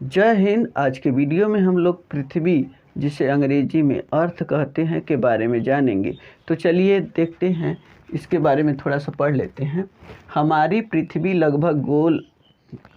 जय हिंद। आज के वीडियो में हम लोग पृथ्वी, जिसे अंग्रेजी में अर्थ कहते हैं, के बारे में जानेंगे। तो चलिए देखते हैं, इसके बारे में थोड़ा सा पढ़ लेते हैं। हमारी पृथ्वी लगभग गोल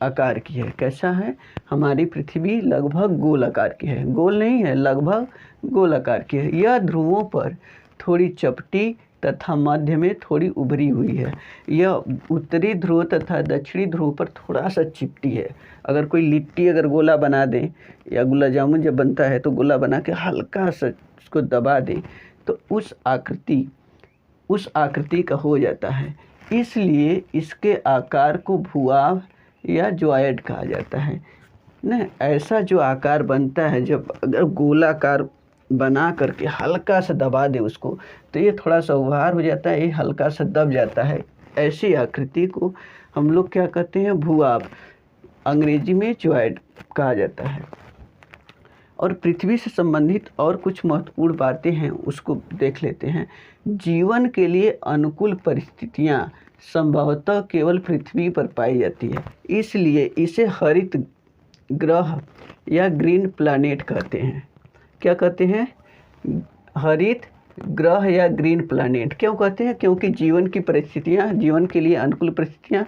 आकार की है। कैसा है? हमारी पृथ्वी लगभग गोल आकार की है। गोल नहीं है, लगभग गोल आकार की है। यह ध्रुवों पर थोड़ी चपटी तथा मध्य में थोड़ी उभरी हुई है। यह उत्तरी ध्रुव तथा दक्षिणी ध्रुव पर थोड़ा सा चिपटी है। अगर कोई लिट्टी अगर गोला बना दें या गुलाब जामुन जब बनता है तो गोला बना के हल्का सा उसको दबा दें तो उस आकृति का हो जाता है। इसलिए इसके आकार को भूआभ या ज्वाइड कहा जाता है न। ऐसा जो आकार बनता है, जब अगर गोलाकार बना करके हल्का सा दबा दे उसको, तो ये थोड़ा सा उभार हो जाता है, ये हल्का सा दब जाता है। ऐसी आकृति को हम लोग क्या कहते हैं? भूआभ, अंग्रेजी में ज्वाइड कहा जाता है। और पृथ्वी से संबंधित और कुछ महत्वपूर्ण बातें हैं, उसको देख लेते हैं। जीवन के लिए अनुकूल परिस्थितियां संभवतः केवल पृथ्वी पर पाई जाती है, इसलिए इसे हरित ग्रह या ग्रीन प्लैनेट कहते हैं। क्या कहते हैं? हरित ग्रह या ग्रीन प्लैनेट। क्यों कहते हैं? क्योंकि जीवन के लिए अनुकूल परिस्थितियाँ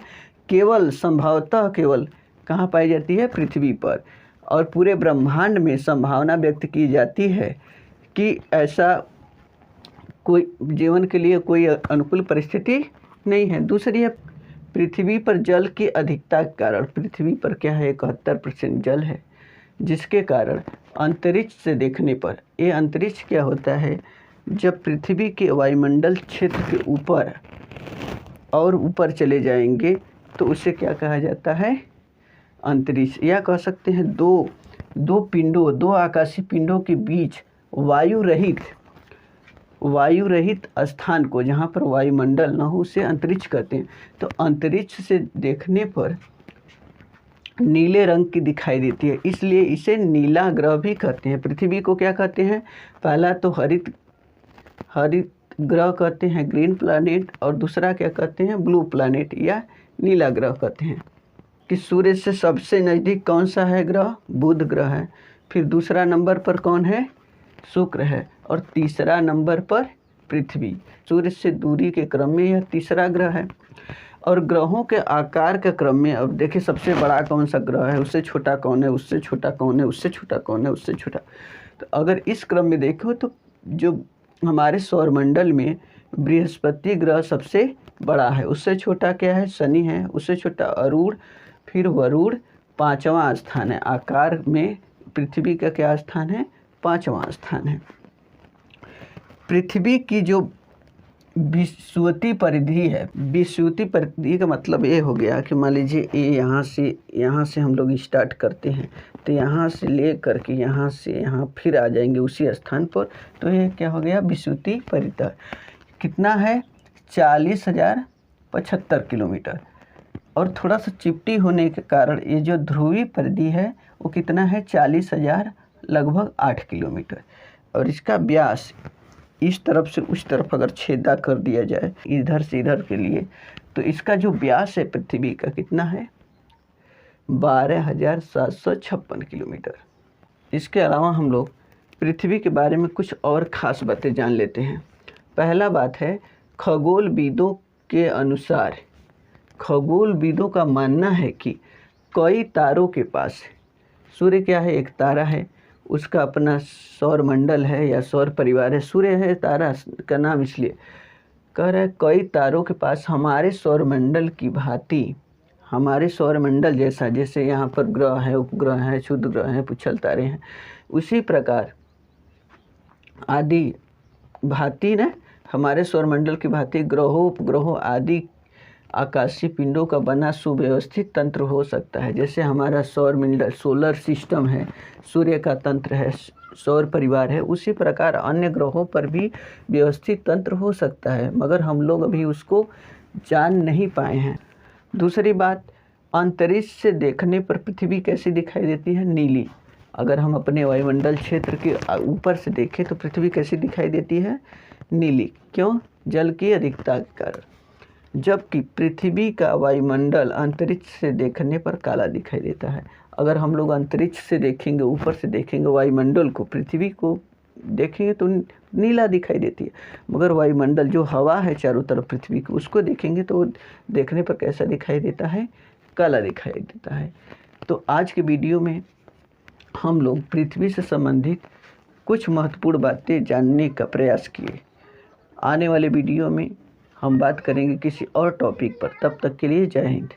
केवल संभवतः केवल कहाँ पाई जाती है? पृथ्वी पर। और पूरे ब्रह्मांड में संभावना व्यक्त की जाती है कि ऐसा कोई जीवन के लिए कोई अनुकूल परिस्थिति नहीं है। दूसरी है, पृथ्वी पर जल की अधिकता के कारण, पृथ्वी पर क्या है? 71% जल है, जिसके कारण अंतरिक्ष से देखने पर, ये अंतरिक्ष क्या होता है? जब पृथ्वी के वायुमंडल क्षेत्र के ऊपर और ऊपर चले जाएंगे तो उसे क्या कहा जाता है? अंतरिक्ष। या कह सकते हैं दो आकाशीय पिंडों के बीच वायु रहित स्थान को, जहाँ पर वायुमंडल न हो, उसे अंतरिक्ष कहते हैं। तो अंतरिक्ष से देखने पर नीले रंग की दिखाई देती है, इसलिए इसे नीला ग्रह भी कहते हैं। पृथ्वी को क्या कहते हैं? पहला तो हरित ग्रह कहते हैं, ग्रीन प्लैनेट, और दूसरा क्या कहते हैं? ब्लू प्लैनेट या नीला ग्रह कहते हैं। कि सूर्य से सबसे नज़दीक कौन सा है ग्रह? बुध ग्रह है। फिर दूसरा नंबर पर कौन है? शुक्र है। और तीसरा नंबर पर पृथ्वी। सूर्य से दूरी के क्रम में यह तीसरा ग्रह है। और ग्रहों के आकार के क्रम में अब देखिए, सबसे बड़ा कौन सा ग्रह है, उससे छोटा कौन है, उससे छोटा कौन है, उससे छोटा कौन है, उससे छोटा। तो अगर इस क्रम में देखो तो जो हमारे सौरमंडल में बृहस्पति ग्रह सबसे बड़ा है, उससे छोटा क्या है? शनि है, उससे छोटा अरुण, फिर वरुण 5वां स्थान है। आकार में पृथ्वी का क्या स्थान है? 5वां स्थान है। पृथ्वी की जो विषुवतीय परिधि है, विषुवतीय परिधि का मतलब ये हो गया कि मान लीजिए ये यहाँ से हम लोग स्टार्ट करते हैं, तो यहाँ से ले करके यहाँ से यहाँ फिर आ जाएंगे उसी स्थान पर, तो ये क्या हो गया? विषुवतीय परिधि। कितना है? 40,075 किलोमीटर। और थोड़ा सा चिपटी होने के कारण ये जो ध्रुवीय परिधि है वो कितना है? 40,000 लगभग 8 किलोमीटर। और इसका व्यास इस तरफ से उस तरफ अगर छेदा कर दिया जाए इधर से इधर के लिए, तो इसका जो व्यास है पृथ्वी का कितना है? 12,756 किलोमीटर। इसके अलावा हम लोग पृथ्वी के बारे में कुछ और ख़ास बातें जान लेते हैं। पहला बात है, खगोलविदों के अनुसार, खगोलविदों का मानना है कि कई तारों के पास, सूर्य क्या है? एक तारा है, उसका अपना सौरमंडल है या सौर परिवार है। सूर्य है तारा का नाम, इसलिए कह रहा है कई तारों के पास हमारे सौरमंडल की भांति, हमारे सौरमंडल जैसा, जैसे यहाँ पर ग्रह है, उपग्रह है, क्षुद्र ग्रह हैं, पुच्छल तारे हैं, उसी प्रकार आदि भांति न हमारे सौरमंडल की भांति ग्रहों उपग्रहों आदि आकाशीय पिंडों का बना सुव्यवस्थित तंत्र हो सकता है। जैसे हमारा सौरमंडल, सोलर सिस्टम है, सूर्य का तंत्र है, सौर परिवार है, उसी प्रकार अन्य ग्रहों पर भी व्यवस्थित तंत्र हो सकता है, मगर हम लोग अभी उसको जान नहीं पाए हैं। दूसरी बात, अंतरिक्ष से देखने पर पृथ्वी कैसी दिखाई देती है? नीली। अगर हम अपने वायुमंडल क्षेत्र के ऊपर से देखें तो पृथ्वी कैसी दिखाई देती है? नीली। क्यों? जल की अधिकता के कारण। जबकि पृथ्वी का वायुमंडल अंतरिक्ष से देखने पर काला दिखाई देता है। अगर हम लोग अंतरिक्ष से देखेंगे, ऊपर से देखेंगे वायुमंडल को, पृथ्वी को देखेंगे तो नीला दिखाई देती है, मगर वायुमंडल जो हवा है चारों तरफ पृथ्वी की, उसको देखेंगे तो देखने पर कैसा दिखाई देता है? काला दिखाई देता है। तो आज के वीडियो में हम लोग पृथ्वी से संबंधित कुछ महत्वपूर्ण बातें जानने का प्रयास किए। आने वाले वीडियो में हम बात करेंगे किसी और टॉपिक पर। तब तक के लिए जय हिंद।